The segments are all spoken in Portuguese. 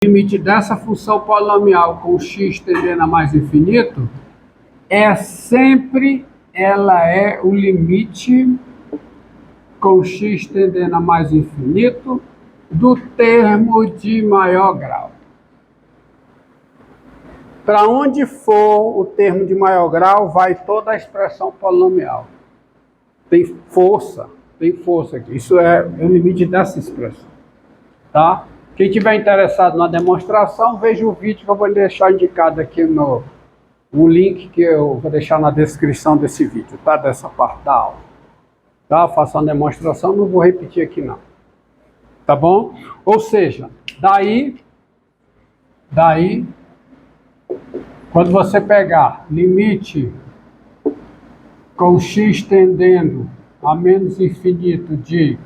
limite dessa função polinomial com x tendendo a mais infinito ela é o limite com x tendendo a mais infinito do termo de maior grau. Para onde for o termo de maior grau, vai toda a expressão polinomial. Tem força aqui. Isso é o limite dessa expressão. Tá? Quem estiver interessado na demonstração, veja o vídeo que eu vou deixar indicado aqui no link que eu vou deixar na descrição desse vídeo, tá? Dessa parte da aula. Tá? Faço uma demonstração, não vou repetir aqui não. Tá bom? Ou seja, daí, quando você pegar limite com x tendendo a menos infinito de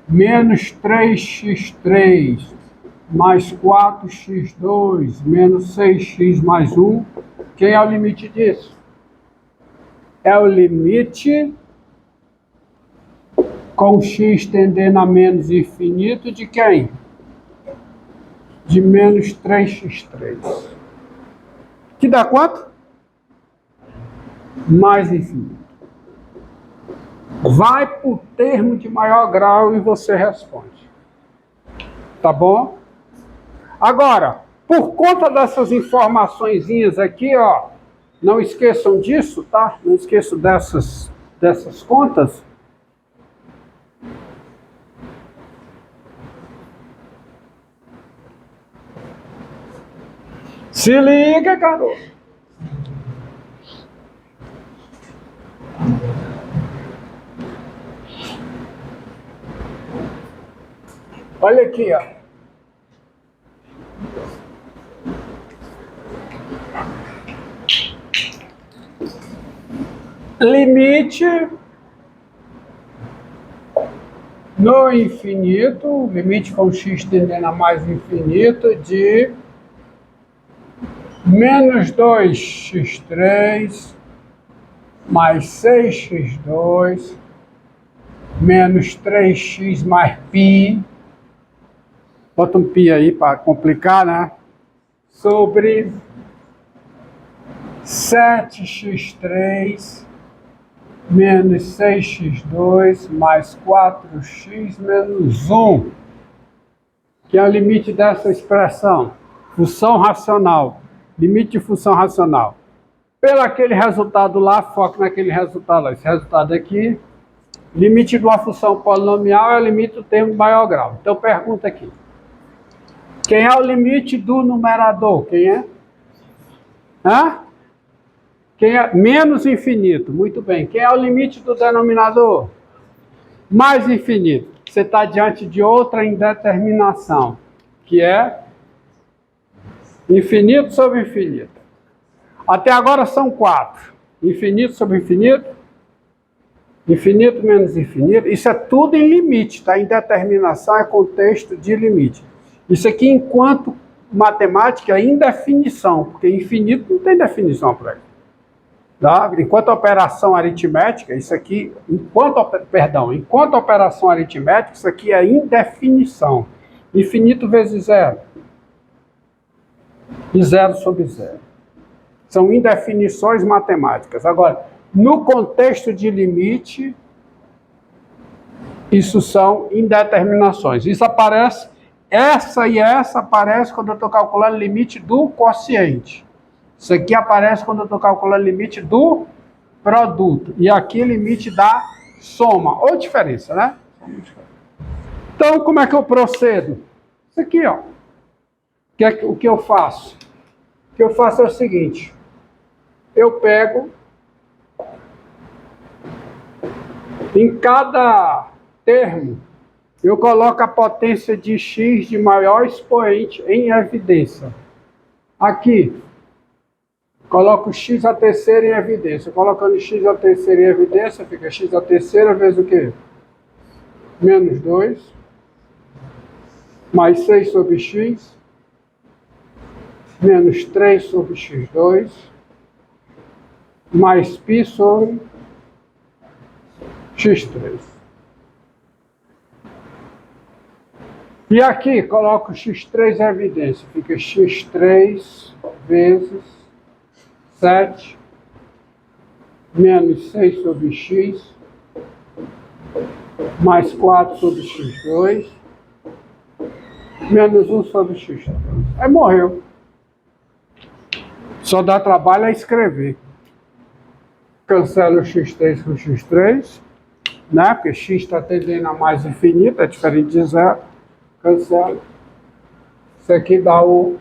menos 3x3 mais 4x2 menos 6x mais 1, quem é o limite disso? É o limite com x tendendo a menos infinito de quem? De menos 3x3. Que dá quanto? Mais infinito. Vai para o termo de maior grau e você responde. Tá bom? Agora, por conta dessas informaçõezinhas aqui, ó, não esqueçam disso, tá? Não esqueçam dessas contas. Se liga, garoto. Olha aqui, ó. Limite no infinito, limite com x tendendo a mais infinito de menos 2x3 mais 6x2 menos 3x mais π, bota um π aí para complicar, né? Sobre 7x3 menos 6x2 mais 4x menos 1, que é o limite dessa expressão, função racional, limite de função racional. Pelo aquele resultado lá, foco naquele resultado lá, esse resultado aqui, limite de uma função polinomial é o limite do termo de maior grau. Então pergunta aqui, quem é o limite do numerador? Quem é? Hã? Quem é? Menos infinito, muito bem. Quem é o limite do denominador? Mais infinito. Você está diante de outra indeterminação, que é infinito sobre infinito. Até agora são 4. Infinito sobre infinito, infinito menos infinito. Isso é tudo em limite, tá? Indeterminação é contexto de limite. Isso aqui, enquanto matemática, é indefinição, porque infinito não tem definição para ele. Tá? Enquanto operação aritmética, isso aqui, enquanto operação aritmética, isso aqui é indefinição. Infinito vezes zero. E zero sobre zero. São indefinições matemáticas. Agora, no contexto de limite, isso são indeterminações. Isso aparece, essa e essa aparece quando eu estou calculando o limite do quociente. Isso aqui aparece quando eu estou calculando o limite do produto. E aqui limite da soma, ou diferença, né? Então, como é que eu procedo? Isso aqui, ó. O que eu faço? O que eu faço é o seguinte. Eu pego, em cada termo, eu coloco a potência de x de maior expoente em evidência. Aqui, coloco x a terceira em evidência. Colocando x a terceira em evidência, fica x a terceira vezes o quê? Menos 2, mais 6 sobre x, menos 3 sobre x2, mais π sobre x3. E aqui, coloco x3 em evidência. Fica x3 vezes 7 menos 6 sobre x mais 4 sobre x2 menos 1 sobre x3. Aí morreu. Só dá trabalho a escrever. Cancela o x3 com o x3, né? Porque x está tendendo a mais infinito, é diferente de zero. Cancela. Isso aqui dá o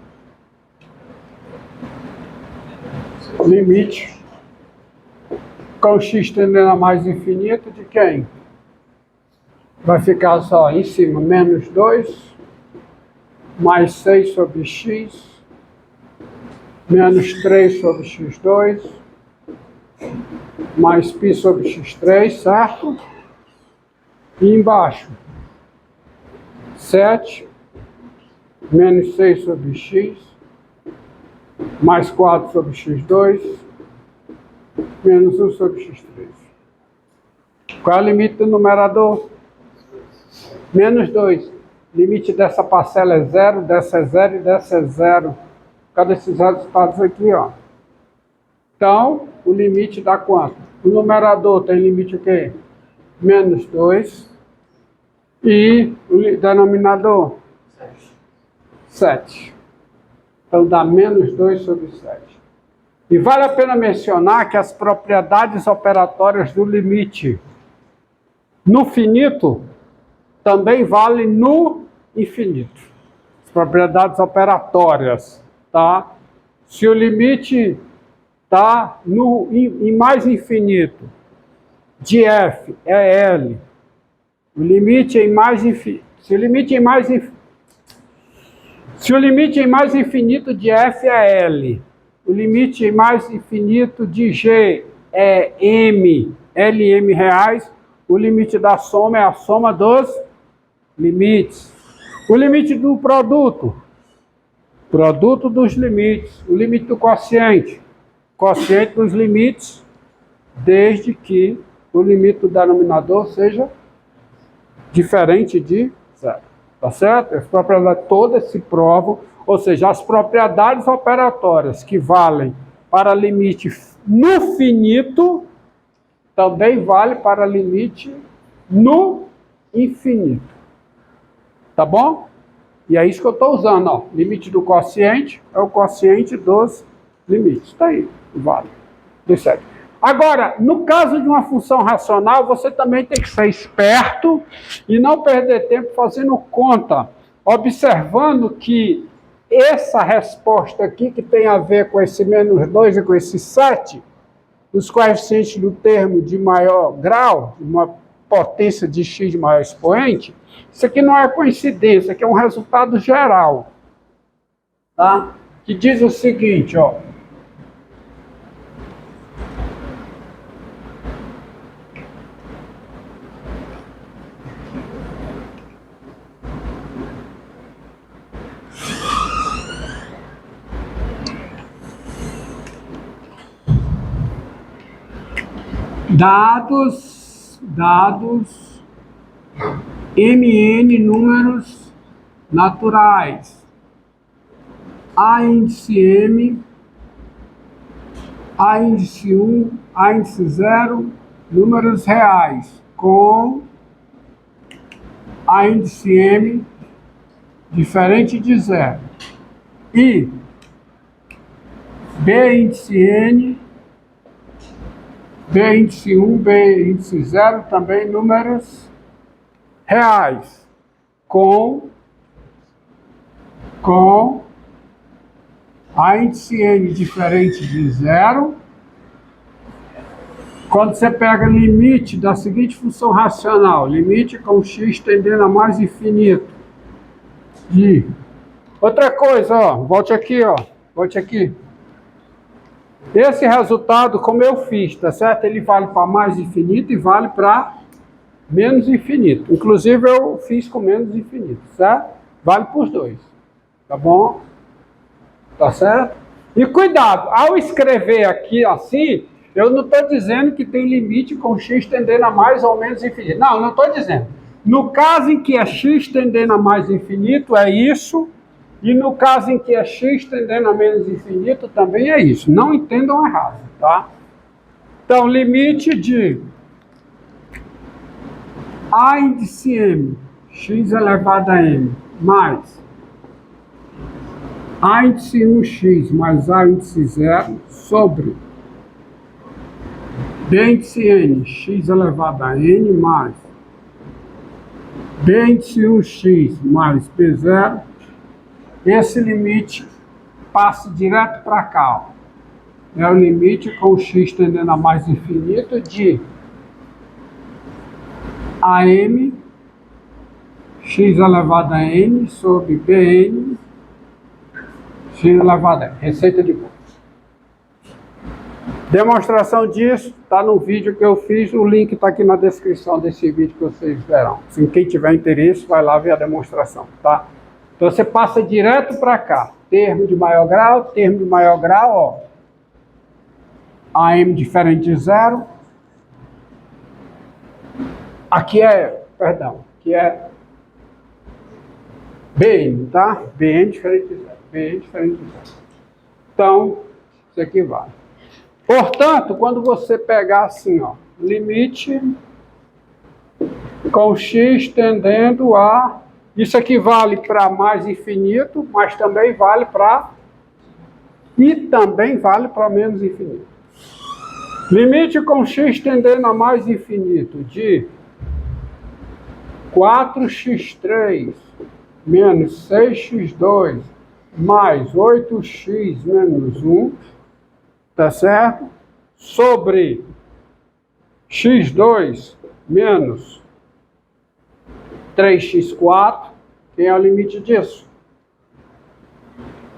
limite com o x tendendo a mais infinito de quem? Vai ficar só em cima menos 2 mais 6 sobre x menos 3 sobre x2 mais π sobre x3, certo? E embaixo 7 menos 6 sobre x mais 4 sobre x2 menos 1 sobre x3. Qual é o limite do numerador? Menos 2. Limite dessa parcela é 0, dessa é 0 e dessa é 0. Cada desses resultados aqui, ó. Então, o limite dá quanto? O numerador tem limite o quê? Menos 2. E o denominador? 7. Então, dá menos 2 sobre 7. E vale a pena mencionar que as propriedades operatórias do limite no finito também valem no infinito. As propriedades operatórias, tá? Se o limite está em mais infinito de f é L, o limite em mais infinito, se o limite em mais infinito de f é L, o limite em mais infinito de G é M, LM reais, o limite da soma é a soma dos limites. O limite do produto dos limites. O limite do quociente dos limites, desde que o limite do denominador seja diferente de zero. Tá certo? As propriedades todas se provam, ou seja, as propriedades operatórias que valem para limite no finito, também vale para limite no infinito. Tá bom? E é isso que eu estou usando, ó. Limite do quociente é o quociente dos limites. Tá aí, vale. Deu certo. Agora, no caso de uma função racional, você também tem que ser esperto e não perder tempo fazendo conta, observando que essa resposta aqui, que tem a ver com esse menos 2 e com esse 7, os coeficientes do termo de maior grau, uma potência de x de maior expoente, isso aqui não é coincidência, isso aqui é um resultado geral, tá? Que diz o seguinte, ó. Dados MN números naturais, A índice M, A índice 1, A índice 0, números reais, com A índice M diferente de 0, e B índice N, B índice 1, B índice 0, também números reais, com A índice N diferente de 0. Quando você pega limite da seguinte função racional, limite com x tendendo a mais infinito, de... Outra coisa, ó, volte aqui, ó, volte aqui. Esse resultado, como eu fiz, tá certo? Ele vale para mais infinito e vale para menos infinito. Inclusive, eu fiz com menos infinito, certo? Vale para os dois, tá bom? Tá certo? E cuidado, ao escrever aqui assim, eu não estou dizendo que tem limite com x tendendo a mais ou menos infinito. Não, não estou dizendo. No caso em que é x tendendo a mais infinito, é isso. E no caso em que é x tendendo a menos infinito, também é isso. Não entendam errado, tá? Então, limite de a índice m, x elevado a m, mais a índice 1x mais a índice 0 sobre b índice n, x elevado a n, mais b índice 1x mais b0, esse limite passa direto para cá. Ó. É o limite com x tendendo a mais infinito de AM x elevado a n sobre bn x elevado a n. Receita de bolo. Demonstração disso está no vídeo que eu fiz. O link está aqui na descrição desse vídeo que vocês verão. Se quem tiver interesse, vai lá ver a demonstração, tá? Então você passa direto para cá. Termo de maior grau, ó. AM diferente de zero. Aqui é Bn, tá? Bn diferente de zero. Bn diferente de zero. Então, isso aqui vale. Portanto, quando você pegar assim, ó, limite com x tendendo a... Isso aqui vale para mais infinito, mas também vale para... E também vale para menos infinito. Limite com x tendendo a mais infinito de 4x3 menos 6x2 mais 8x menos 1, tá certo? Sobre x2 menos 3x4, quem é o limite disso?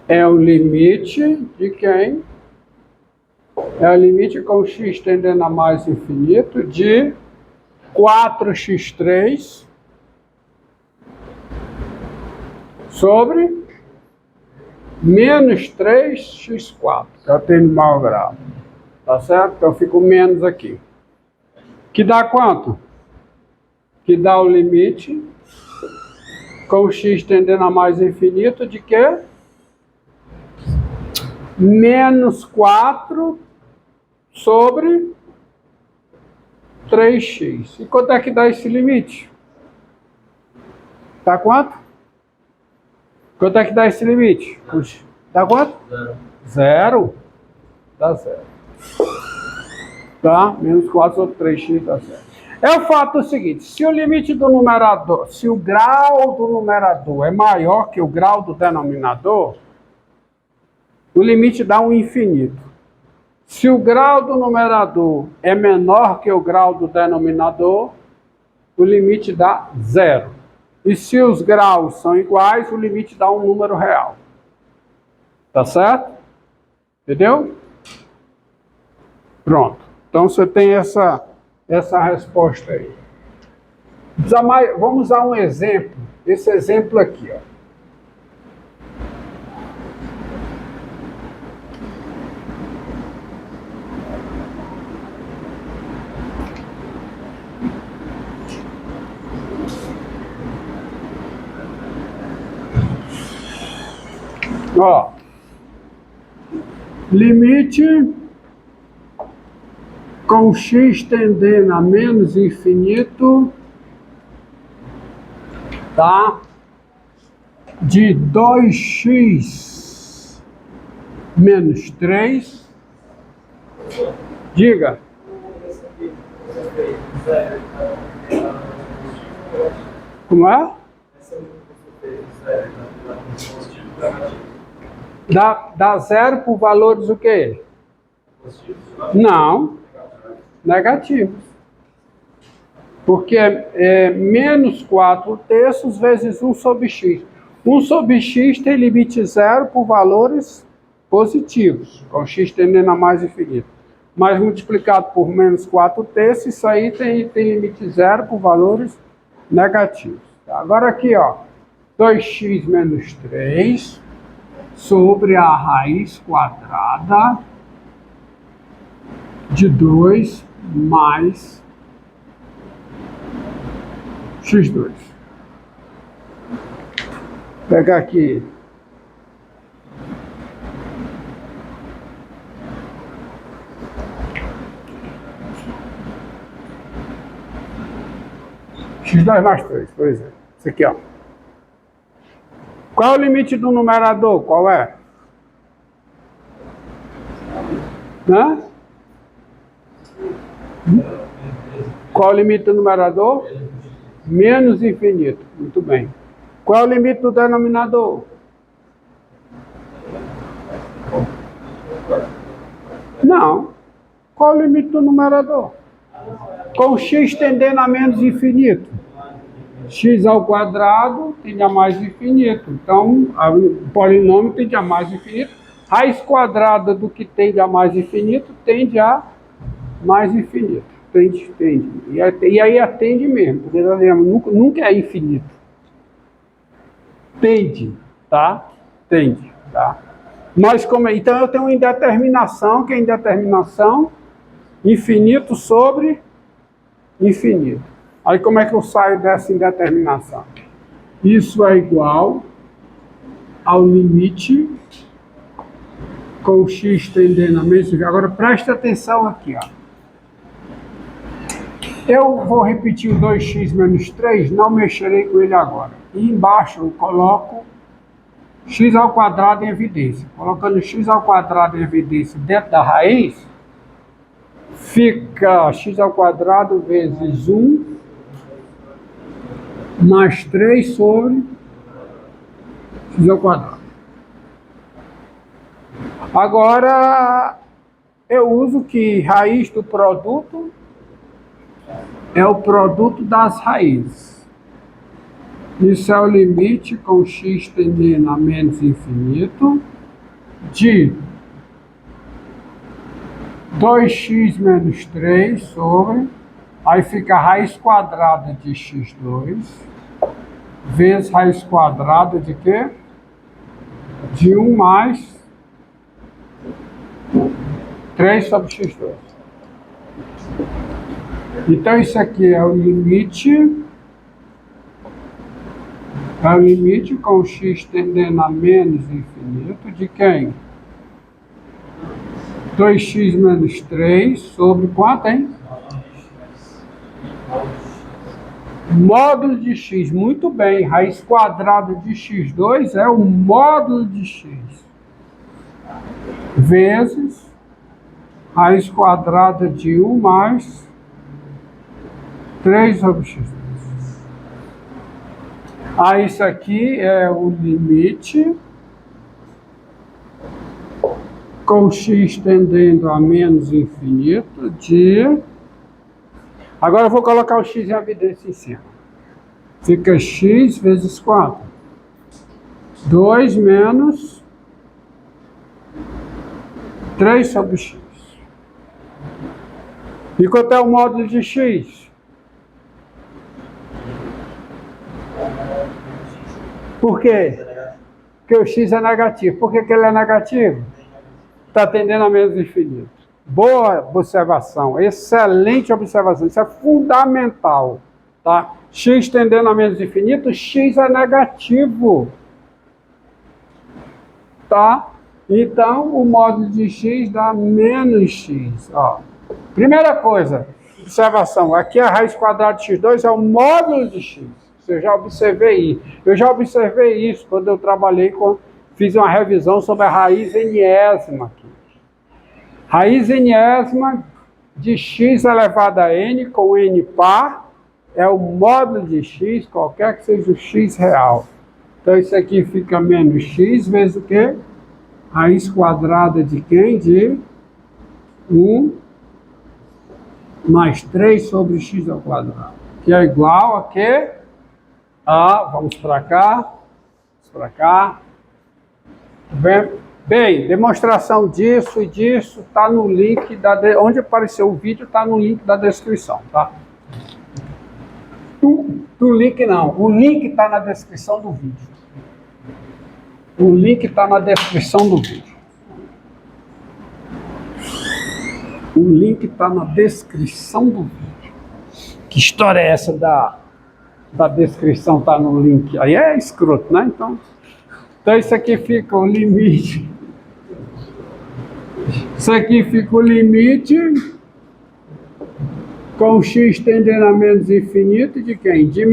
É o limite de quem? É o limite com x tendendo a mais infinito de 4x3 sobre menos 3x4, que é o termo de maior grau. Tá certo? Então fica o menos aqui. Que dá quanto? Que dá o limite com x tendendo a mais infinito de quê? Menos 4 sobre 3x. E quanto é que dá esse limite? Dá quanto? Quanto é que dá esse limite? Dá quanto? Zero. Dá zero. Tá? Menos 4 sobre 3x dá zero. É o fato seguinte, se o limite do numerador, se o grau do numerador é maior que o grau do denominador, o limite dá um infinito. Se o grau do numerador é menor que o grau do denominador, o limite dá zero. E se os graus são iguais, o limite dá um número real. Tá certo? Entendeu? Pronto. Então você tem essa resposta aí. Vamos usar um exemplo. Esse exemplo aqui, ó. Ó, limite com x tendendo a menos infinito, tá? De 2x menos 3. Diga. Como é? Dá zero por valores o quê? Não, negativos. Porque é menos 4 terços vezes 1 sobre x. 1 sobre x tem limite zero por valores positivos, com x tendendo a mais infinito. Mas multiplicado por menos 4 terços, isso aí tem limite zero por valores negativos. Agora aqui, ó, 2x menos 3... sobre a raiz quadrada de 2 mais x2. Vou pegar aqui. x2 mais 3, por exemplo. Isso aqui, ó. Qual é o limite do numerador? Qual é? Hã? Qual é o limite do numerador? Menos infinito. Muito bem. Qual é o limite do denominador? Não. Qual é o limite do numerador? Com x tendendo a menos infinito. X ao quadrado tende a mais infinito. Então, o polinômio tende a mais infinito. Raiz quadrada do que tende a mais infinito tende a mais infinito. Tende. E aí atende mesmo, porque nunca é infinito. Tende, tá? Tende, tá? Mas como é? Então eu tenho uma indeterminação, que é indeterminação infinito sobre infinito. Aí como é que eu saio dessa indeterminação? Isso é igual ao limite com x tendendo a menos. Agora preste atenção aqui, ó. Eu vou repetir o 2x menos 3, não mexerei com ele agora. E embaixo eu coloco x ao quadrado em evidência. Colocando x ao quadrado em evidência dentro da raiz, fica x ao quadrado vezes 1 mais 3 sobre x ao quadrado. Agora, eu uso que raiz do produto é o produto das raízes. Isso é o limite com x tendendo a menos infinito de 2x menos 3 sobre, aí fica a raiz quadrada de x2 vezes raiz quadrada de quê? De 1 mais 3 sobre x2. Então isso aqui é o limite com x tendendo a menos infinito de quem? 2x menos 3 sobre quanto, hein? Módulo de x, muito bem. Raiz quadrada de x2 é o módulo de x vezes raiz quadrada de 1 mais 3 sobre x2. Aí isso aqui é o limite com x tendendo a menos infinito de... Agora eu vou colocar o x em evidência em cima. Fica x vezes 4. 2 menos 3 sobre x. E quanto é o módulo de x? Por quê? Porque o x é negativo. Por que ele é negativo? Está tendendo a menos infinito. Boa observação, excelente observação, isso é fundamental, tá? X tendendo a menos infinito, x é negativo, tá? Então, o módulo de x dá menos x, ó. Primeira coisa, observação, aqui a raiz quadrada de x2 é o módulo de x, eu já observei isso quando eu trabalhei, fiz uma revisão sobre a raiz enésima aqui. Raiz enésima de x elevado a n com n par é o módulo de x, qualquer que seja o x real. Então isso aqui fica menos x vezes o quê? Raiz quadrada de quem? De 1 mais 3 sobre x ao quadrado. Que é igual a quê? Vamos para cá. Bem, demonstração disso e disso está no link, onde apareceu o vídeo está no link da descrição, tá? Do link não, o link está na descrição do vídeo. O link está na descrição do vídeo. O link está na descrição do vídeo. Que história é essa A descrição está no link. Aí é escroto, né? Então isso aqui fica o limite. Isso aqui fica o limite com x tendendo a menos infinito de quem? De